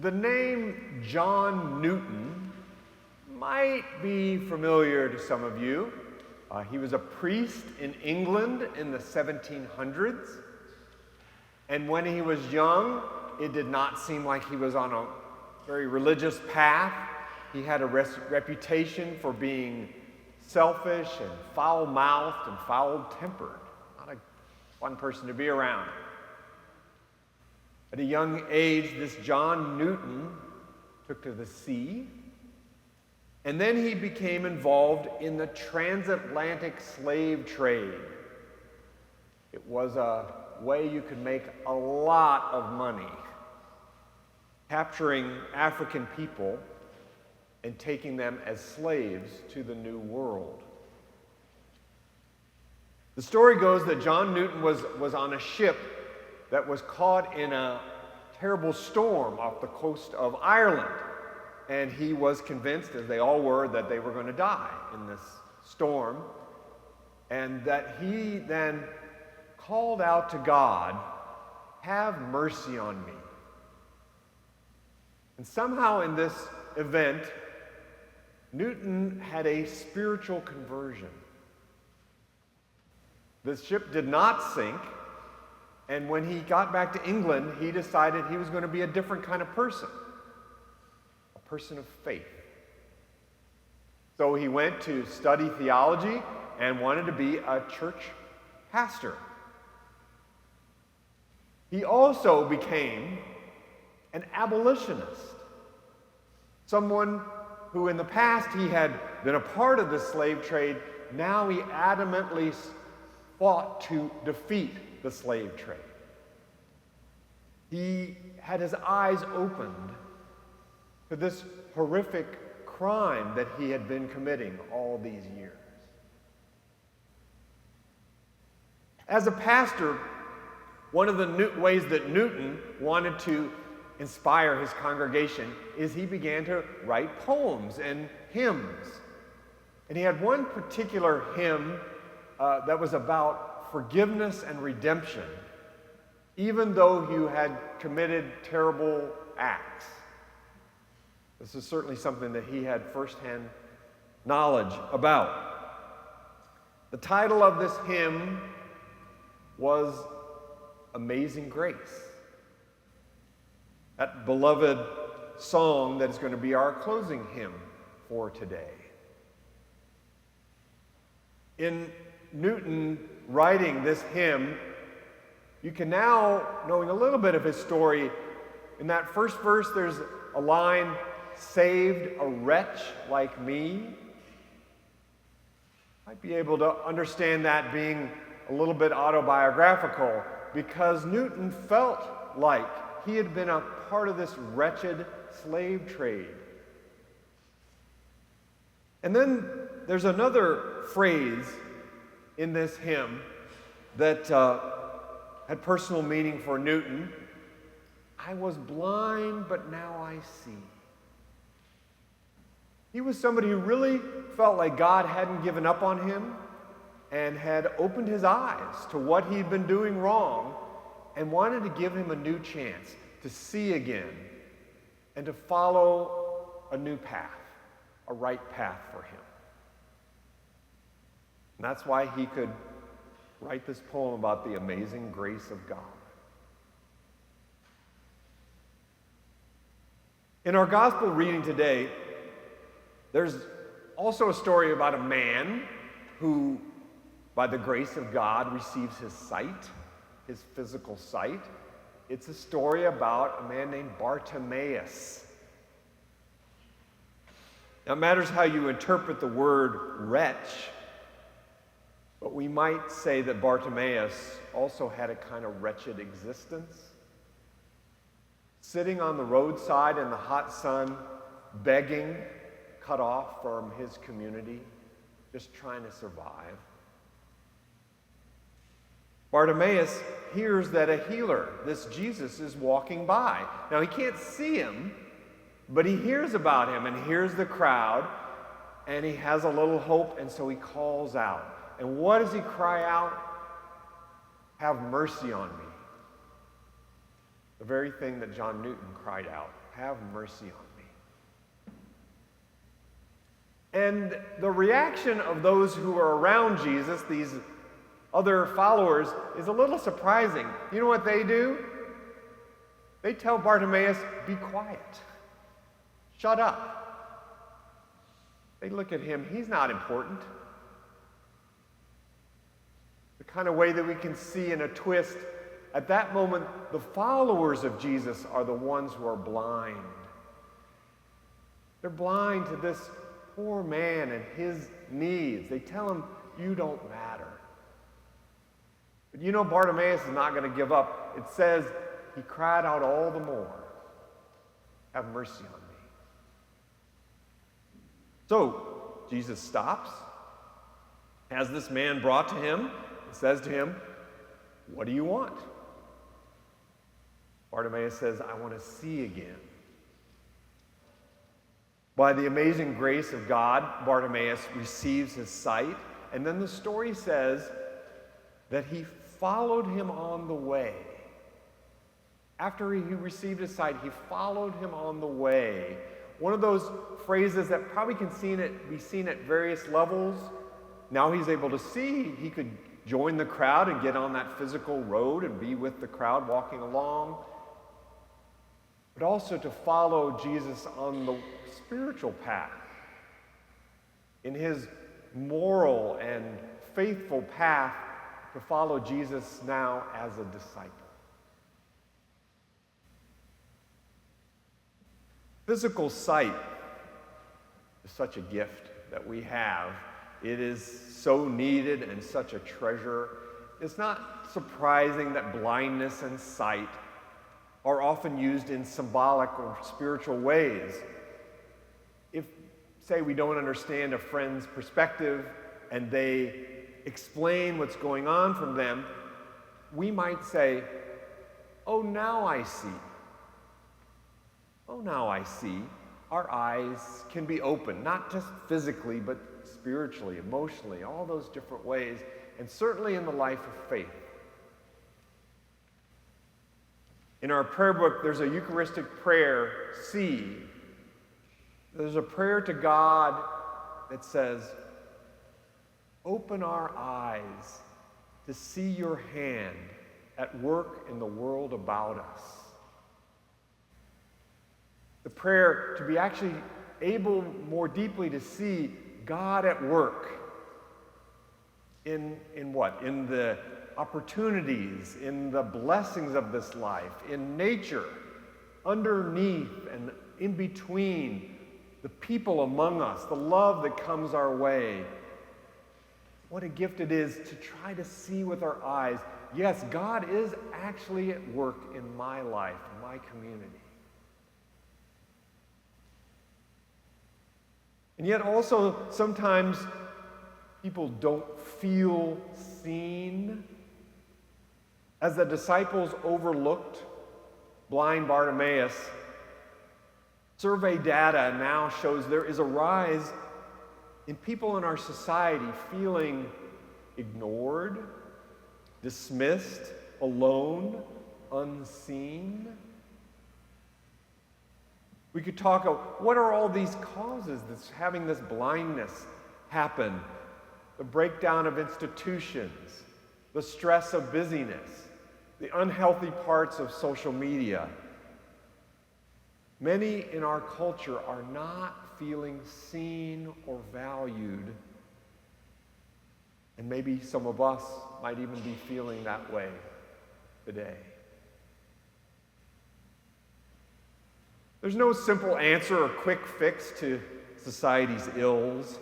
The name John Newton might be familiar to some of you. He was a priest in England in the 1700s. And when he was young, it did not seem like he was on a very religious path. He had a reputation for being selfish and foul-mouthed and foul-tempered. Not a fun person to be around. At a young age, this John Newton took to the sea, and then he became involved in the transatlantic slave trade. It was a way you could make a lot of money, capturing African people and taking them as slaves to the New World. The story goes that John Newton was on a ship that was caught in a terrible storm off the coast of Ireland. And he was convinced, as they all were, that they were going to die in this storm. And that he then called out to God, "Have mercy on me." And somehow in this event, Newton had a spiritual conversion. The ship did not sink. And when he got back to England, he decided he was going to be a different kind of person, a person of faith. So he went to study theology and wanted to be a church pastor. He also became an abolitionist, someone who in the past he had been a part of the slave trade. Now he adamantly fought to defeat the slave trade. He had his eyes opened to this horrific crime that he had been committing all these years. As a pastor, one of the ways that Newton wanted to inspire his congregation is he began to write poems and hymns. And he had one particular hymn that was about forgiveness and redemption, even though you had committed terrible acts. This is certainly something that he had firsthand knowledge about. The title of this hymn was Amazing Grace, that beloved song that is going to be our closing hymn for today. In Newton writing this hymn, you can now, knowing a little bit of his story, in that first verse there's a line, "Saved a wretch like me." Might be able to understand that being a little bit autobiographical, because Newton felt like he had been a part of this wretched slave trade. And then there's another phrase in this hymn that had personal meaning for Newton. "I was blind, but now I see." He was somebody who really felt like God hadn't given up on him and had opened his eyes to what he'd been doing wrong and wanted to give him a new chance to see again and to follow a new path, a right path for him. And that's why he could write this poem about the amazing grace of God. In our gospel reading today, there's also a story about a man who, by the grace of God, receives his sight, his physical sight. It's a story about a man named Bartimaeus. Now, it matters how you interpret the word wretch, but we might say that Bartimaeus also had a kind of wretched existence. Sitting on the roadside in the hot sun, begging, cut off from his community, just trying to survive. Bartimaeus hears that a healer, this Jesus, is walking by. Now, he can't see him, but he hears about him and hears the crowd, and he has a little hope, and so he calls out. And what does he cry out? "Have mercy on me." The very thing that John Newton cried out, have mercy on me. And the reaction of those who are around Jesus, these other followers, is a little surprising. You know what they do? They tell Bartimaeus, be quiet. Shut up. They look at him, he's not important. The kind of way that we can see in a twist, at that moment, the followers of Jesus are the ones who are blind. They're blind to this poor man and his needs. They tell him, you don't matter. But you know, Bartimaeus is not going to give up. It says he cried out all the more, have mercy on me. So Jesus stops, has this man brought to him, and says to him, what do you want? Bartimaeus says, I want to see again. By the amazing grace of God, Bartimaeus receives his sight, and then the story says that he followed him on the way. After he received his sight, he followed him on the way. One of those phrases that probably can be seen at various levels. Now he's able to see. He could join the crowd and get on that physical road and be with the crowd walking along. But also to follow Jesus on the spiritual path, in his moral and faithful path, to follow Jesus now as a disciple. Physical sight is such a gift that we have. It is so needed and such a treasure. It's not surprising that blindness and sight are often used in symbolic or spiritual ways. If, say, we don't understand a friend's perspective and they explain what's going on from them, we might say, oh, now I see. Oh, now I see. Our eyes can be open, not just physically, but spiritually, emotionally, all those different ways, and certainly in the life of faith. In our prayer book, there's a Eucharistic prayer, C. There's a prayer to God that says, open our eyes to see your hand at work in the world about us. The prayer to be actually able more deeply to see God at work in what? In the opportunities, in the blessings of this life, in nature, underneath and in between, the people among us, the love that comes our way. What a gift it is to try to see with our eyes, yes, God is actually at work in my life, in my community. And yet also sometimes people don't feel seen. As the disciples overlooked blind Bartimaeus, survey data now shows there is a rise in people in our society feeling ignored, dismissed, alone, unseen. We could talk about what are all these causes that's having this blindness happen? The breakdown of institutions, the stress of busyness, the unhealthy parts of social media. Many in our culture are not feeling seen or valued, and maybe some of us might even be feeling that way today. There's no simple answer or quick fix to society's ills,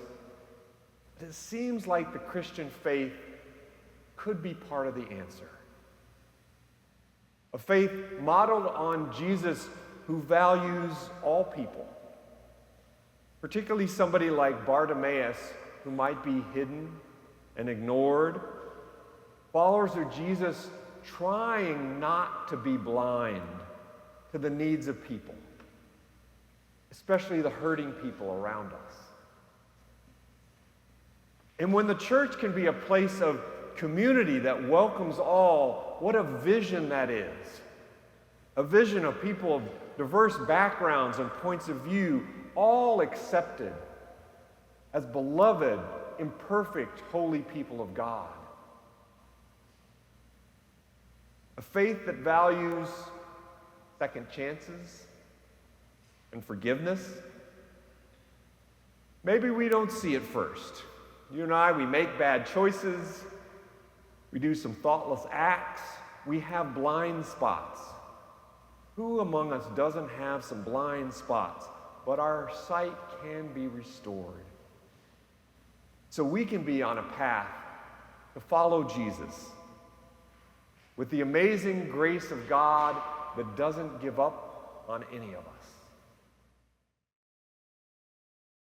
but it seems like the Christian faith could be part of the answer. A faith modeled on Jesus who values all people, particularly somebody like Bartimaeus who might be hidden and ignored. Followers of Jesus trying not to be blind to the needs of people, especially the hurting people around us. And when the church can be a place of community that welcomes all, what a vision that is. A vision of people of diverse backgrounds and points of view, all accepted as beloved, imperfect, holy people of God. A faith that values second chances and forgiveness. Maybe we don't see it first. You and I, we make bad choices. We do some thoughtless acts. We have blind spots. Who among us doesn't have some blind spots? But our sight can be restored. So we can be on a path to follow Jesus with the amazing grace of God that doesn't give up on any of us.